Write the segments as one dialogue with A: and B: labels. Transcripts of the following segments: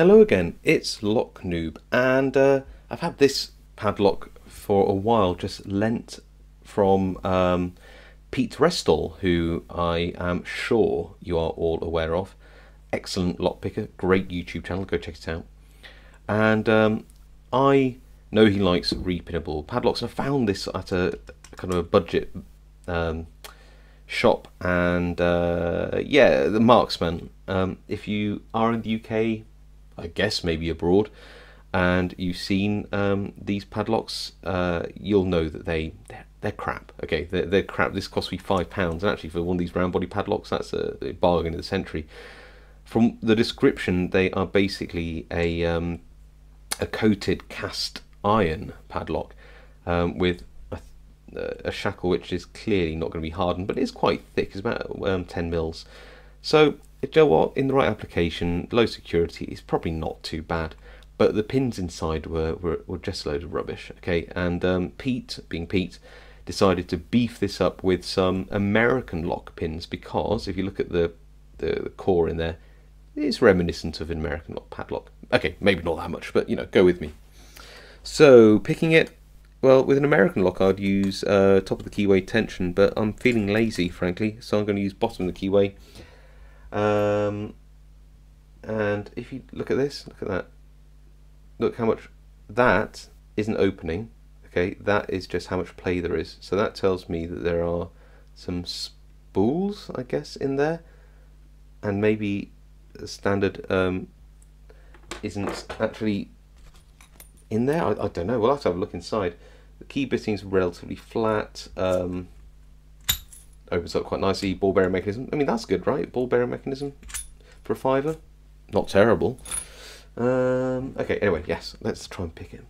A: Hello again, it's Lock Noob, and I've had this padlock for a while, just lent from Pete Restall, who I am sure you are all aware of. Excellent lockpicker, great YouTube channel, go check it out. And I know he likes repinnable padlocks, and I found this at a kind of a budget shop, and yeah, the Marksman. If you are in the UK, I guess maybe abroad, and you've seen these padlocks, you'll know that they're crap. Okay, they're crap. This cost me £5, and actually for one of these round body padlocks, that's a bargain of the century. From the description, they are basically a coated cast iron padlock with a shackle which is clearly not going to be hardened, but it is quite thick. It's about 10 mils. So, you know what, in the right application, low security, it's probably not too bad. But the pins inside were just a load of rubbish. Okay, and Pete, being Pete, decided to beef this up with some American lock pins, because if you look at the core in there, it's reminiscent of an American lock padlock. Okay, maybe not that much, but you know, go with me. So, picking it, well, with an American lock, I'd use top of the keyway tension, but I'm feeling lazy, frankly, so I'm going to use bottom of the keyway. And if you look at this, look at that. Look how much that isn't opening. Okay, that is just how much play there is. So that tells me that there are some spools, I guess, in there, and maybe a standard isn't actually in there. I don't know. We'll have to have a look inside. The key bitting is relatively flat. Opens up quite nicely. Ball bearing mechanism. I mean, that's good, right? Ball bearing mechanism for a £5. Not terrible. Okay, anyway, yes, let's try and pick it.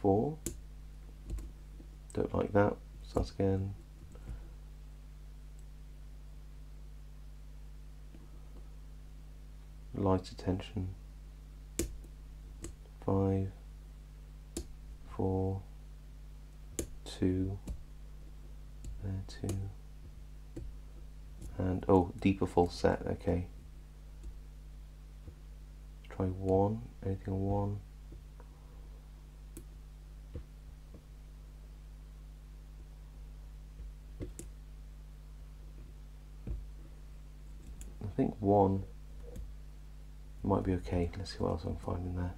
A: Four. Don't like that. Start again. Lighter tension. 5, 4, 2, there 2, and oh, deeper full set. Okay. Let's try 1. Anything on 1? I think 1 might be okay. Let's see what else I can find in there.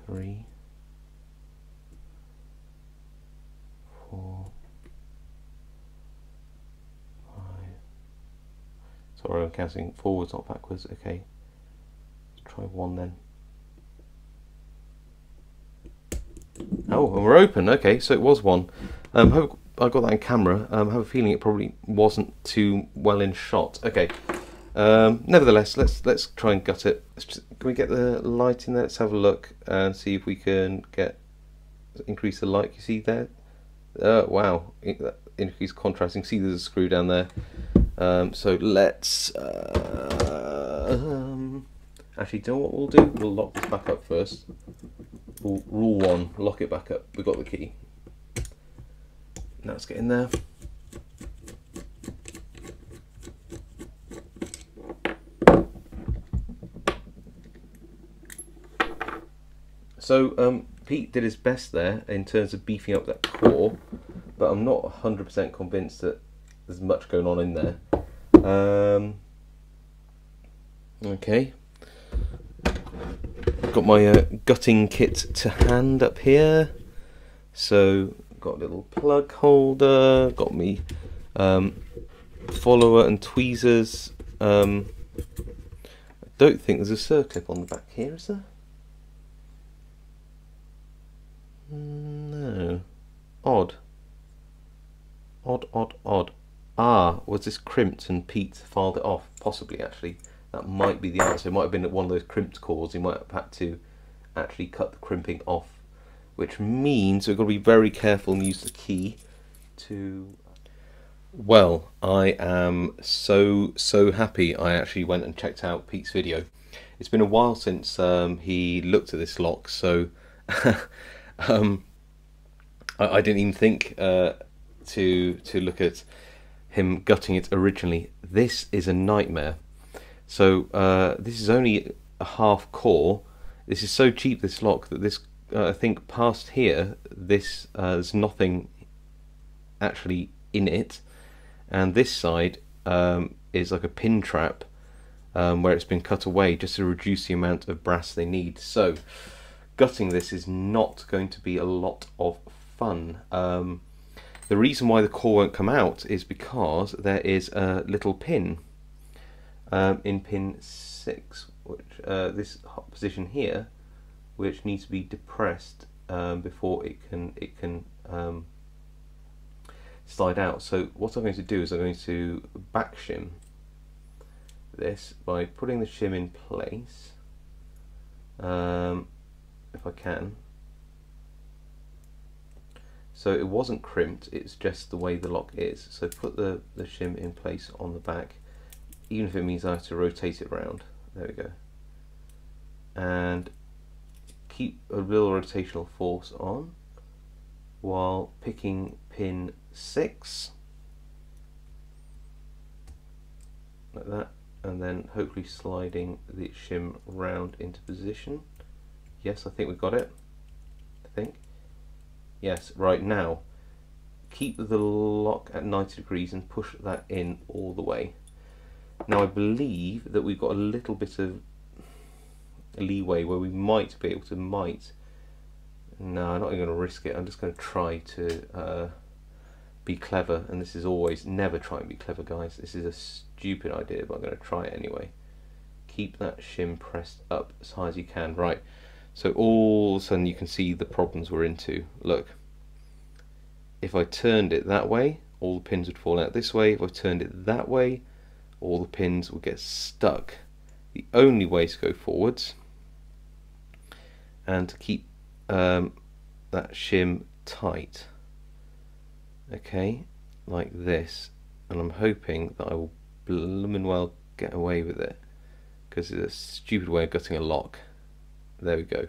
A: 3, 4, 5. Sorry, I'm counting forwards, not backwards. Okay, let's try 1 then. Oh, and we're open. Okay, so it was 1. Hope I got that in camera. I have a feeling it probably wasn't too well in shot. Okay. Nevertheless, let's try and gut it. Can we get the light in there? Let's have a look and see if we can increase the light. You see there? Wow, increase contrast. You can see there's a screw down there. So let's actually, do you know what we'll do? We'll lock this back up first. Rule 1: lock it back up. We've got the key. Now let's get in there. So Pete did his best there in terms of beefing up that core, but I'm not 100% convinced that there's much going on in there. Okay, got my gutting kit to hand up here. So got a little plug holder, got me follower and tweezers. I don't think there's a circlip on the back here, is there? No. Odd. Odd. Ah, was this crimped and Pete filed it off? Possibly, actually. That might be the answer. It might have been one of those crimped cores. He might have had to actually cut the crimping off, which means we've got to be very careful and use the key to... Well, I am so happy I actually went and checked out Pete's video. It's been a while since he looked at this lock, so um, I didn't even think to look at him gutting it originally. This is a nightmare. So this is only a half core. This is so cheap, this lock, that this I think past here, this there's nothing actually in it, and this side is like a pin trap where it's been cut away just to reduce the amount of brass they need. So gutting this is not going to be a lot of fun. The reason why the core won't come out is because there is a little pin in pin 6, which this hot position here, which needs to be depressed before it can slide out. So what I'm going to do is I'm going to back shim this by putting the shim in place, if I can. So it wasn't crimped, it's just the way the lock is. So put the shim in place on the back, even if it means I have to rotate it round. There we go. And keep a little rotational force on while picking pin 6, like that, and then hopefully sliding the shim round into position. Yes, I think we've got it. I think. Yes, right now, keep the lock at 90 degrees and push that in all the way. Now I believe that we've got a little bit of leeway where we might be able to no, I'm not even going to risk it. I'm just going to try to be clever, and this is always, never try and be clever, guys. This is a stupid idea, but I'm going to try it anyway. Keep that shim pressed up as high as you can. Right, so all of a sudden you can see the problems we're into. Look, if I turned it that way, all the pins would fall out this way. If I turned it that way, all the pins would get stuck. The only way to go forwards and to keep that shim tight, okay, like this, and I'm hoping that I will bloomin' well get away with it, because it's a stupid way of gutting a lock. There we go,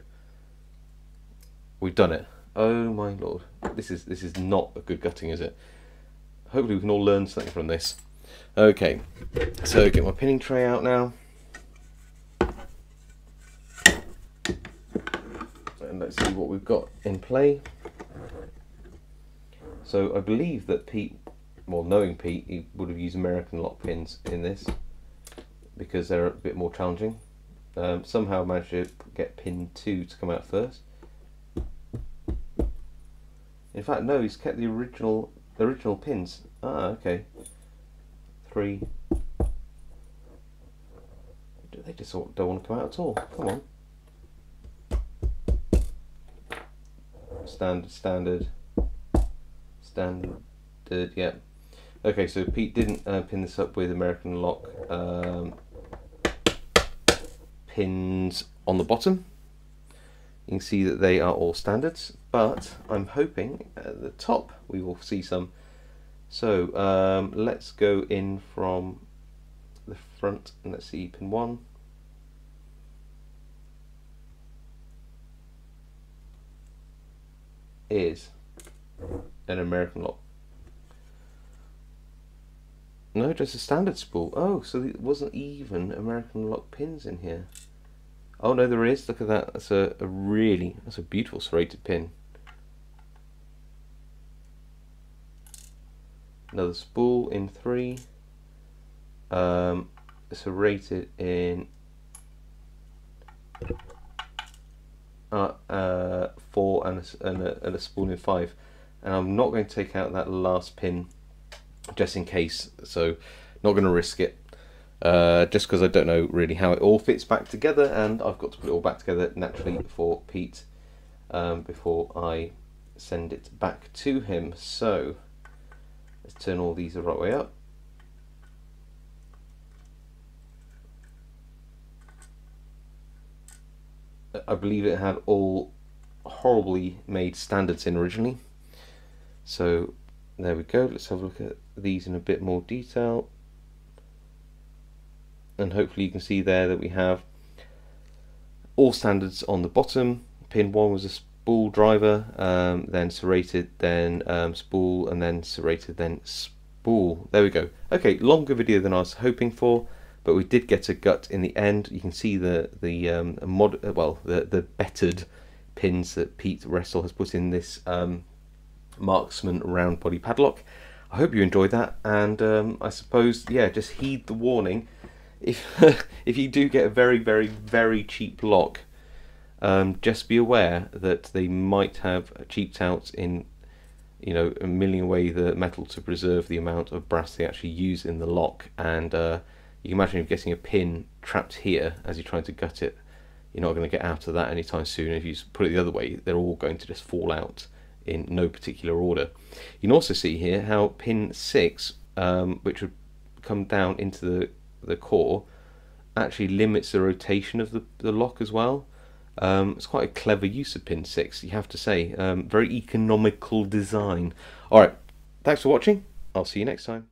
A: we've done it. Oh my lord, this is not a good gutting, is it? Hopefully we can all learn something from this. Okay, so get my pinning tray out now, and let's see what we've got in play. So I believe that Pete, well, knowing Pete, he would have used American lock pins in this because they're a bit more challenging. Somehow I managed to get pin 2 to come out first. In fact, no, he's kept the original pins. Ah, okay. 3. They just don't want to come out at all. Come on. Standard, yeah. Okay, so Pete didn't pin this up with American lock pins on the bottom. You can see that they are all standards, but I'm hoping at the top we will see some. So let's go in from the front and let's see pin 1. Is an American lock. No, just a standard spool. Oh, so it wasn't even American lock pins in here. Oh no, there is. Look at that. That's that's a beautiful serrated pin. Another spool in 3. Serrated in 4 and a spool in 5, and I'm not going to take out that last pin just in case, so not going to risk it, just because I don't know really how it all fits back together, and I've got to put it all back together naturally for Pete before I send it back to him. So let's turn all these the right way up. I believe it had all horribly made standards in originally, so There we go. Let's have a look at these in a bit more detail. And hopefully you can see there that we have all standards on the bottom. Pin 1 was a spool driver, then serrated, then spool, and then serrated, then spool. There we go. Okay, longer video than I was hoping for, but we did get a gut in the end. You can see the bettered pins that Pete Restall has put in this Marksman round body padlock. I hope you enjoyed that, and I suppose, yeah, just heed the warning. If you do get a very, very, very cheap lock, just be aware that they might have cheaped out in, you know, a million ways the metal to preserve the amount of brass they actually use in the lock. And you can imagine if getting a pin trapped here as you're trying to gut it, you're not going to get out of that anytime soon. If you put it the other way, they're all going to just fall out in no particular order. You can also see here how pin 6, which would come down into the core, actually limits the rotation of the lock as well. It's quite a clever use of pin 6, you have to say. Very economical design. Alright, thanks for watching. I'll see you next time.